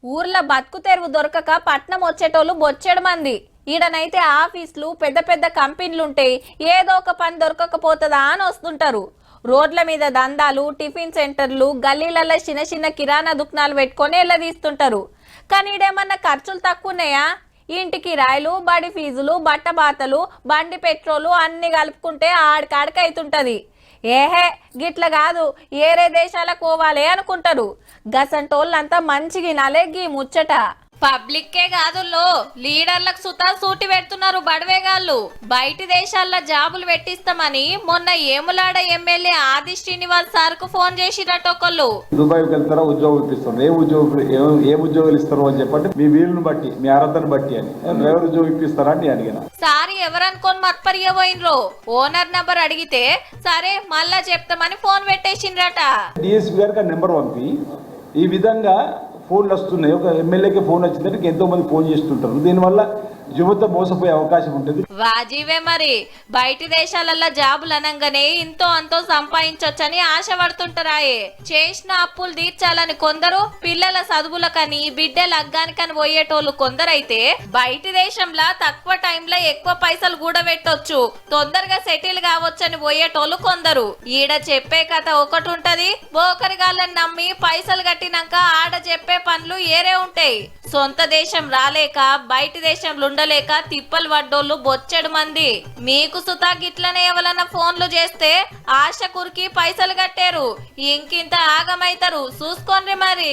ఊర్ల బతుకు తెరువు దొరకక పట్నం వచ్చేటోళ్ళు బొచ్చెడు మంది. ఈడనైతే ఆఫీసులు పెద్ద పెద్ద కంపెనీలుంటాయి, ఏదో ఒక పని దొరకకపోతుందా అని వస్తుంటారు. రోడ్ల మీద దందాలు, టిఫిన్ సెంటర్లు, గల్లీలలో చిన్న చిన్న కిరాణా దుకాణాలు పెట్టుకొని ఎల్లదీస్తుంటారు. కానీ ఈడేమన్నా ఖర్చులు తక్కువ ఉన్నాయా? ఇంటి కిరాయిలు, బడి ఫీజులు, బట్టబాతలు, బండి పెట్రోలు అన్ని కలుపుకుంటే ఆడికాడికి అవుతుంటది. ఏహే గిట్ల కాదు, ఏరే దేశాలకు పోవాలి అనుకుంటారు. గసంటోళ్ళంతా మంచిగా నలెగ్గి ముచ్చట. పబ్లిక్కే కాదుల్లో లీడర్లకు సుతా సూటి పెడుతున్నారు బడవేగాళ్ళు. బయటి దేశాల్లో జాబులు పెట్టిస్తామని మొన్న ఏములాడ ఎమ్మెల్యే ఆది శ్రీనివాస్ సార్ కు ఫోన్ చేసిరటొకళ్ళు. దుబాయ్కి వెళ్తారా, ఉద్యోగం ఇప్పిస్తారు, ఏ ఉద్యోగాలు ఇస్తారు అని చెప్పండి, మీ వీలుని బట్టి మీ అర్హతను బట్టి అని. డ్రైవర్ ఉద్యోగం ఇప్పిస్తారా అని అడిగిన. సారీ ఎవరనుకోని మత్పరియపోయినరో ఓనర్ నెంబర్ అడిగితే సరే మళ్ళా చెప్తామని ఫోన్ పెట్టేసిండ్రట. డిఎస్పీ గారికి ఆ నెంబర్ పంపి ఈ విధంగా ఫోన్లు వస్తున్నాయి. ఒక ఎమ్మెల్యేకి ఫోన్ వచ్చిందంటే ఎంతో మంది ఫోన్ చేస్తుంటారు. దీనివల్ల యువత మోసపోయే అవకాశం ఉంటుంది. వాజీవే మరి. బయటి దేశాలలో జాబులు అనగానే ఇంతో అంతో సంపాదించొచ్చని ఆశ పడుతుంటారాయే. చేసిన అప్పులు తీర్చాలని కొందరు, పిల్లల చదువులకని బిడ్డ లగ్గానికని పోయేటోళ్ళు కొందరైతే బయటి దేశంలో తక్కువ టైంలో ఎక్కువ పైసలు కూడా పెట్టొచ్చు, తొందరగా సెటిల్ కావచ్చని పోయేటోళ్ళు కొందరు. ఈడ చెప్పే కథ ఒకటి ఉంటది, బోకరిగాళ్ళని నమ్మి పైసలు కట్టినాక ఆడ చెప్పే పనులు ఏరే ఉంటాయి. సొంత దేశం రాలేక బయటి దేశంలో ఉండలేక తిప్పలు పడ్డోళ్ళు బొచ్చెడు మంది. మీకు సుతా గిట్లనే ఎవరన్నా ఫోన్లు చేస్తే ఆశ కురికి పైసలు కట్టారు, ఇంకింత ఆగమైతారు. చూసుకోండి మరి.